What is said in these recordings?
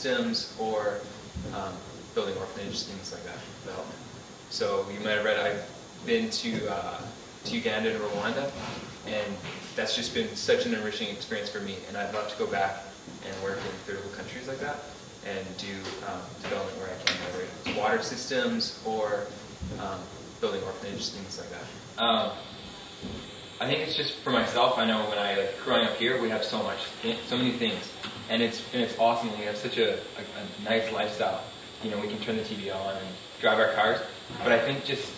systems or building orphanages, things like that, development. So you might have read I've been to Uganda and Rwanda, and that's just been such an enriching experience for me, and I'd love to go back and work in third world countries like that and do development where I can, whether it's water systems or building orphanages, things like that. I think it's just for myself. I know when growing up here, we have so many things, and it's awesome. And we have such a nice lifestyle. You know, we can turn the TV on and drive our cars. But I think just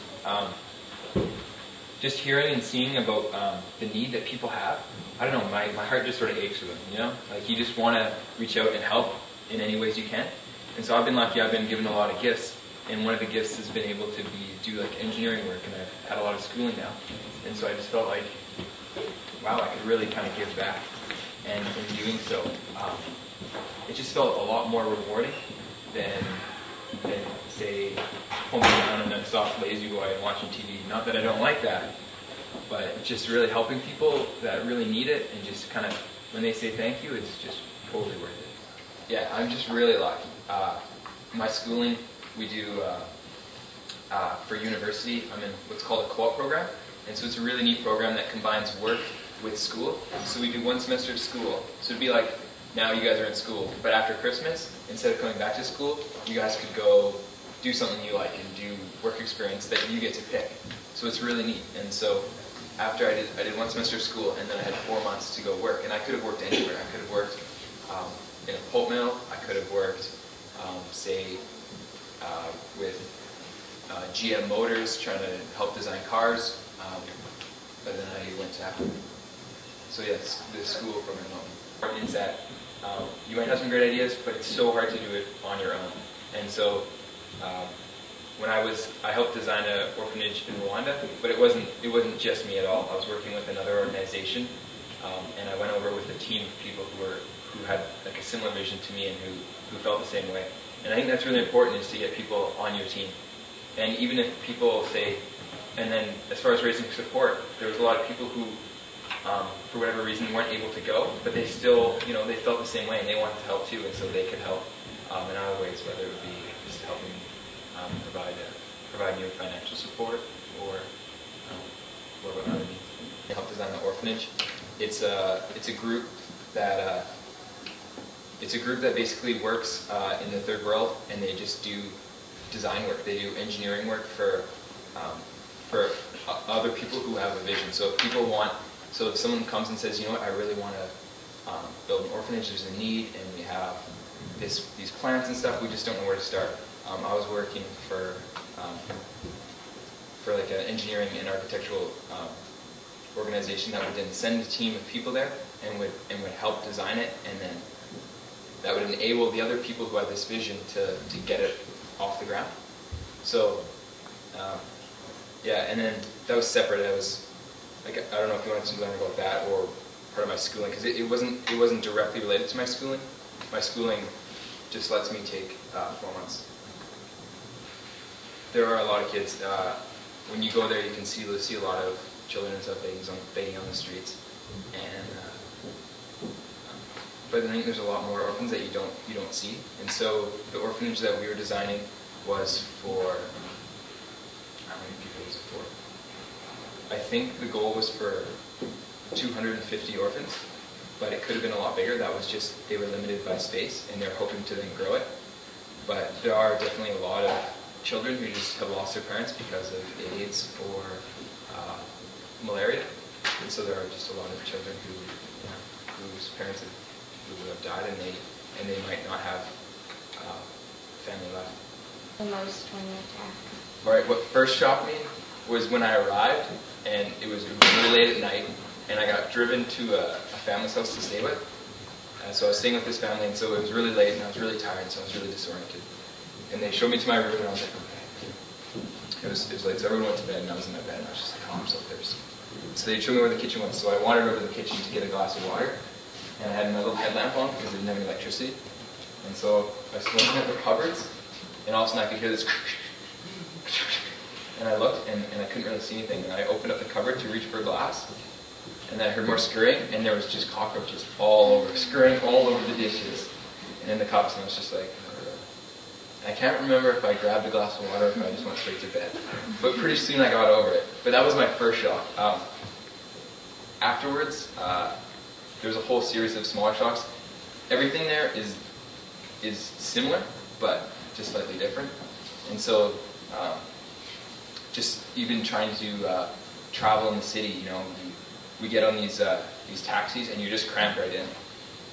hearing and seeing about the need that people have, I don't know, my heart just sort of aches for them. You know, like you just want to reach out and help in any ways you can. And so I've been lucky. I've been given a lot of gifts, and one of the gifts has been able to do like engineering work, and I've had a lot of schooling now. And so I just felt like, wow, I could really kind of give back. And in doing so, it just felt a lot more rewarding than say, homing down in a soft, lazy boy and watching TV. Not that I don't like that, but just really helping people that really need it, and just kind of, when they say thank you, it's just totally worth it. Yeah, I'm just really lucky. My schooling, we do, for university, I'm in what's called a co-op program. And so it's a really neat program that combines work with school. So we do one semester of school. So it'd be like, now you guys are in school, but after Christmas, instead of coming back to school, you guys could go do something you like and do work experience that you get to pick. So it's really neat. And so after I did one semester of school, and then I had 4 months to go work. And I could have worked anywhere. I could have worked in a pulp mill. I could have worked, say, with GM Motors, trying to help design cars. But then I went to Africa. So yes, the school program is that you might have some great ideas, but it's so hard to do it on your own. And so when I helped design an orphanage in Rwanda, but it wasn't just me at all. I was working with another organization, and I went over with a team of people who had like a similar vision to me and who felt the same way. And I think that's really important, is to get people on your team. And even if people say, and then as far as raising support, there was a lot of people who, for whatever reason, weren't able to go, but they still, you know, they felt the same way, and they wanted to help too, and so they could help in other ways, whether it would be just helping provide you with financial support, or what about other needs. Help design the orphanage. It's a group that basically works in the third world, and they just do design work. They do engineering work for other people who have a vision. So if someone comes and says, you know what, I really want to build an orphanage, there's a need, and we have these plans and stuff, we just don't know where to start. I was working for like an engineering and architectural organization that would then send a team of people there and would help design it, and then that would enable the other people who had this vision to get it off the ground. So yeah, and then that was separate. I was like, I don't know if you wanted to learn about that or part of my schooling, because it wasn't directly related to my schooling. My schooling just lets me take 4 months. There are a lot of kids. When you go there, you can see a lot of children and stuff begging on the streets, and but I think there's a lot more orphans that you don't see. And so the orphanage that we were designing was for, how many people was it for? I think the goal was for 250 orphans, but it could have been a lot bigger. That was just, they were limited by space, and they're hoping to then grow it. But there are definitely a lot of children who just have lost their parents because of AIDS or malaria. And so there are just a lot of children whose parents who have died, and they might not have family left. The most when you attack. All right, what first shocked me was when I arrived, and it was really late at night, and I got driven to a family's house to stay with. So I was staying with this family, and so it was really late, and I was really tired, so I was really disoriented. And they showed me to my room, and I was like, okay. It was late, so everyone went to bed, and I was in my bed, and I was just like, oh, I'm so thirsty. So they showed me where the kitchen was, so I wandered over to the kitchen to get a glass of water, and I had my little headlamp on because they didn't have any electricity. And so I was looking at the cupboards, and all of a sudden I could hear this, and I looked, and I couldn't really see anything. And I opened up the cupboard to reach for a glass, and then I heard more scurrying, and there was just cockroaches all over, scurrying all over the dishes. And in the cups, and I was just like, I can't remember if I grabbed a glass of water or if I just went straight to bed. But pretty soon I got over it. But that was my first shock. Afterwards, there was a whole series of smaller shocks. Everything there is similar, but just slightly different. And so, just even trying to travel in the city, you know, we get on these taxis and you just cramp right in.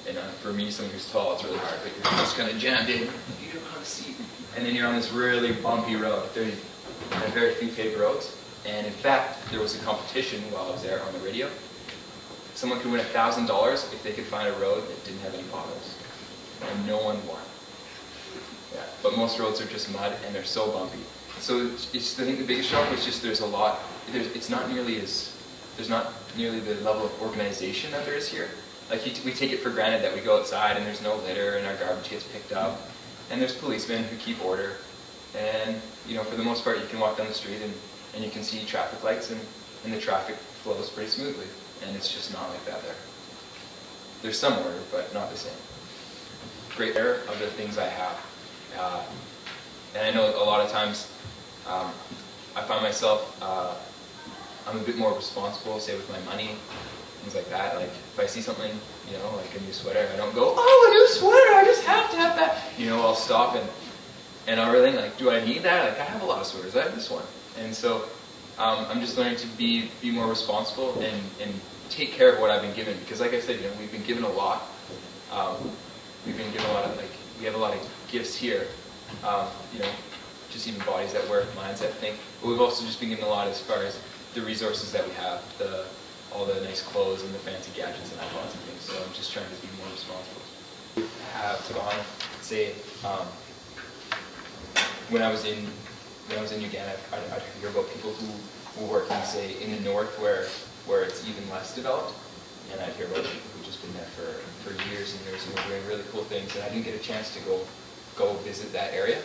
And for me, someone who's tall, it's really hard, but you're just kind of jammed in. You don't have a seat. And then you're on this really bumpy road. There's very few paved roads. And in fact, there was a competition while I was there on the radio. Someone could win $1,000 if they could find a road that didn't have any potholes. And no one won. Yeah. But most roads are just mud and they're so bumpy. So I think the biggest shock was just there's not nearly the level of organization that there is here. Like we take it for granted that we go outside and there's no litter and our garbage gets picked up. And there's policemen who keep order. And you know, for the most part you can walk down the street and you can see traffic lights and the traffic flows pretty smoothly. And it's just not like that there. There's some order, but not the same. Great care of the things I have. And I know a lot of times I find myself, I'm a bit more responsible, say with my money, things like that. Like if I see something, you know, like a new sweater, I don't go, oh, a new sweater, I just have to have that. You know, I'll stop and I'll really like, do I need that? Like I have a lot of sweaters, I have this one. And so I'm just learning to be more responsible and take care of what I've been given. Because like I said, you know, we've been given a lot. We've been given a lot of, like, we have a lot of gifts here. You know, just even bodies that work, minds that think. But we've also just been given a lot as far as the resources that we have, all the nice clothes and the fancy gadgets and iPods and things. So I'm just trying to be more responsible. Have gone, say, when I was in Uganda, I'd hear about people who were working, say, in the north where it's even less developed, and I'd hear about people who've just been there for years and years and were doing really cool things. And I didn't get a chance to go visit that area,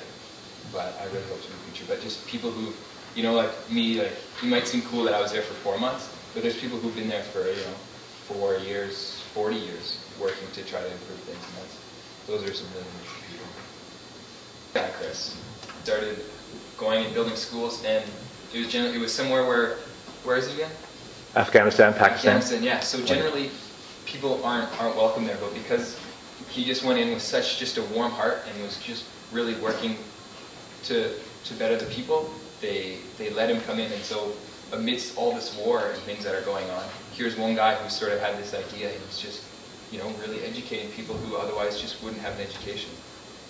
but I really hope to in the future. But just people who, you know, like me, like it might seem cool that I was there for 4 months, but there's people who've been there for, you know, 4 years, 40 years, working to try to improve things, and those are some really amazing people. Yeah, Chris started going and building schools, and it was somewhere where is it again? Afghanistan, Pakistan. Afghanistan, yeah. So generally, people aren't welcome there, but because he just went in with such just a warm heart and was just really working to better the people, they let him come in. And so amidst all this war and things that are going on, here's one guy who sort of had this idea and was just, you know, really educating people who otherwise just wouldn't have an education.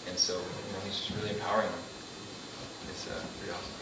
And so, you know, he's just really empowering them. It's pretty awesome.